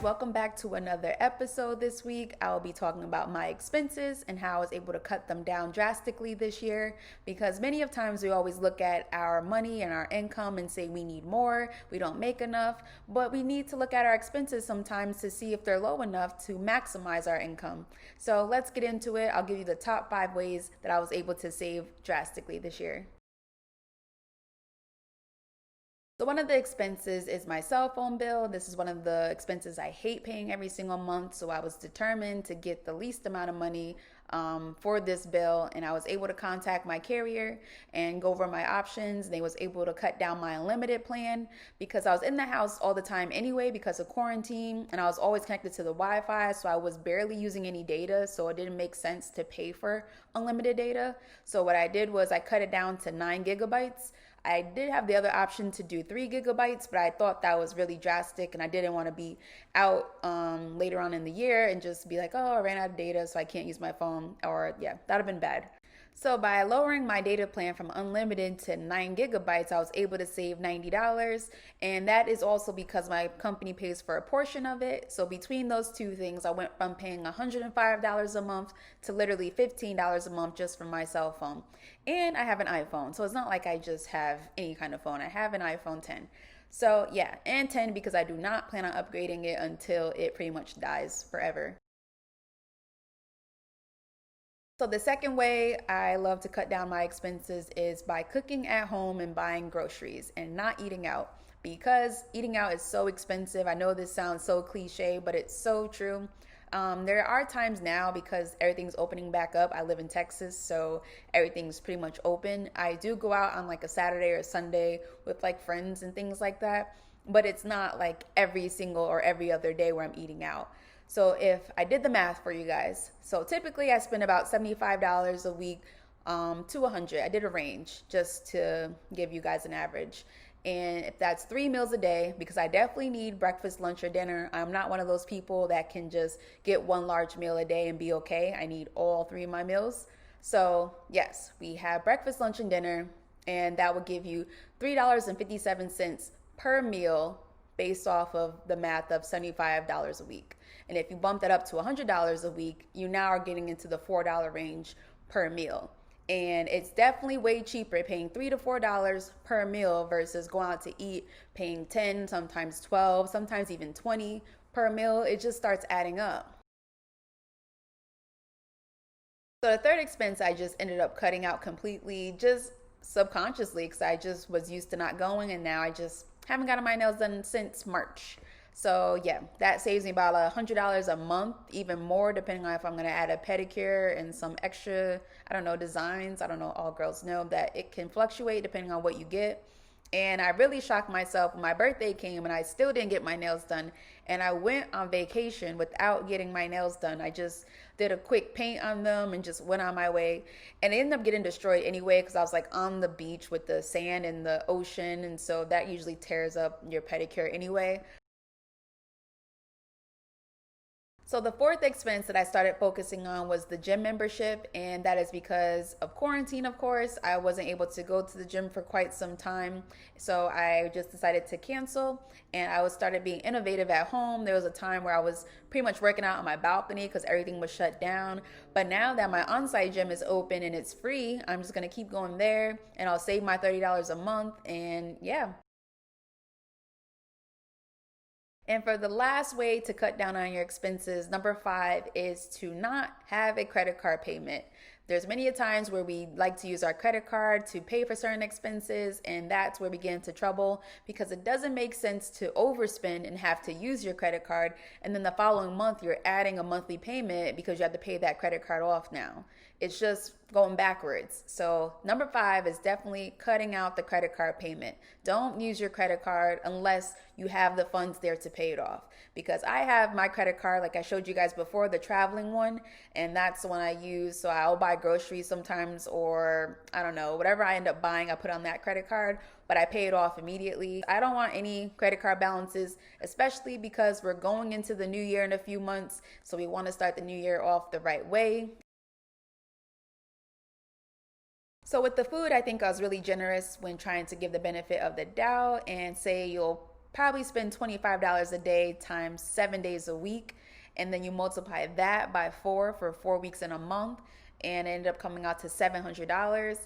welcome back to another episode this week. I will be talking about my expenses and how I was able to cut them down drastically this year, because many of times we always look at our money and our income and say we need more, we don't make enough, but we need to look at our expenses sometimes to see if they're low enough to maximize our income. So let's get into it. I'll give you the top 5 ways that I was able to save drastically this year. So one of the expenses is my cell phone bill. This is one of the expenses I hate paying every single month. So I was determined to get the least amount of money for this bill, and I was able to contact my carrier and go over my options. They was able to cut down my unlimited plan because I was in the house all the time anyway because of quarantine, and I was always connected to the Wi-Fi, so I was barely using any data, so it didn't make sense to pay for unlimited data. So what I did was I cut it down to 9 gigabytes. I did have the other option to do 3 gigabytes, but I thought that was really drastic and I didn't want to be out later on in the year and just be like, oh, I ran out of data, so I can't use my phone, or yeah, that would have been bad. So by lowering my data plan from unlimited to 9 gigabytes, I was able to save $90. And that is also because my company pays for a portion of it. So between those two things, I went from paying $105 a month to literally $15 a month just for my cell phone. And I have an iPhone. So it's not like I just have any kind of phone. I have an iPhone 10. So yeah, and 10 because I do not plan on upgrading it until it pretty much dies forever. So the second way I love to cut down my expenses is by cooking at home and buying groceries and not eating out, because eating out is so expensive. I know this sounds so cliche, but it's so true. There are times now, because everything's opening back up. I live in Texas, so everything's pretty much open. I do go out on like a Saturday or Sunday with like friends and things like that, but it's not like every single or every other day where I'm eating out. So if I did the math for you guys, so typically I spend about $75 a week to 100. I did a range just to give you guys an average. And if that's 3 meals a day, because I definitely need breakfast, lunch, or dinner. I'm not one of those people that can just get one large meal a day and be okay. I need all 3 of my meals. So yes, we have breakfast, lunch, and dinner, and that would give you $3.57 per meal based off of the math of $75 a week. And if you bump that up to $100 a week, you now are getting into the $4 range per meal. And it's definitely way cheaper paying $3 to $4 per meal versus going out to eat, paying 10, sometimes 12, sometimes even 20 per meal. It just starts adding up. So the third expense I just ended up cutting out completely, just subconsciously, because I just was used to not going, and now I just haven't gotten my nails done since March. So yeah, that saves me about $100 a month, even more depending on if I'm gonna add a pedicure and some extra, I don't know, designs. I don't know, all girls know that it can fluctuate depending on what you get. And I really shocked myself when my birthday came and I still didn't get my nails done. And I went on vacation without getting my nails done. I just did a quick paint on them and just went on my way. And it ended up getting destroyed anyway because I was like on the beach with the sand and the ocean. And so that usually tears up your pedicure anyway. So the fourth expense that I started focusing on was the gym membership, and that is because of quarantine, of course. I wasn't able to go to the gym for quite some time, so I just decided to cancel, and I started being innovative at home. There was a time where I was pretty much working out on my balcony because everything was shut down, but now that my on-site gym is open and it's free, I'm just gonna keep going there, and I'll save my $30 a month, and yeah. And for the last way to cut down on your expenses, number 5 is to not have a credit card payment. There's many a times where we like to use our credit card to pay for certain expenses, and that's where we get into trouble because it doesn't make sense to overspend and have to use your credit card, and then the following month you're adding a monthly payment because you have to pay that credit card off now. It's just going backwards. So number 5 is definitely cutting out the credit card payment. Don't use your credit card unless you have the funds there to pay it off. Because I have my credit card, like I showed you guys before, the traveling one, and that's the one I use. So I'll buy groceries sometimes, or I don't know, whatever I end up buying, I put on that credit card, but I pay it off immediately. I don't want any credit card balances, especially because we're going into the new year in a few months. So we want to start the new year off the right way. So with the food, I think I was really generous when trying to give the benefit of the doubt and say you'll probably spend $25 a day times 7 days a week. And then you multiply that by 4 for 4 weeks in a month, and it ended up coming out to $700.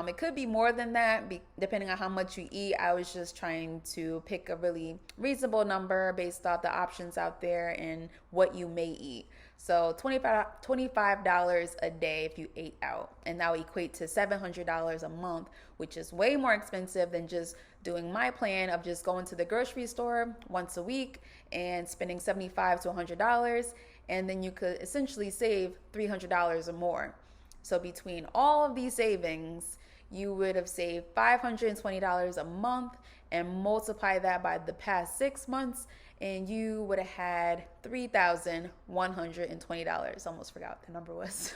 It could be more than that, depending on how much you eat. I was just trying to pick a really reasonable number based off the options out there and what you may eat. So $25 a day if you ate out, and that would equate to $700 a month, which is way more expensive than just doing my plan of just going to the grocery store once a week and spending $75 to $100, and then you could essentially save $300 or more. So between all of these savings, you would have saved $520 a month, and multiply that by the past 6 months, and you would have had $3,120. Almost forgot what the number was.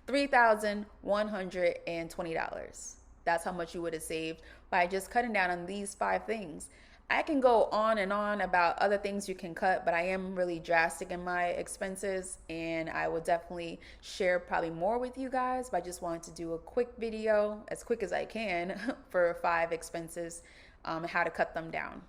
$3,120. That's how much you would have saved by just cutting down on these 5 things. I can go on and on about other things you can cut, but I am really drastic in my expenses, and I will definitely share probably more with you guys. But I just wanted to do a quick video, as quick as I can, for 5 expenses, how to cut them down.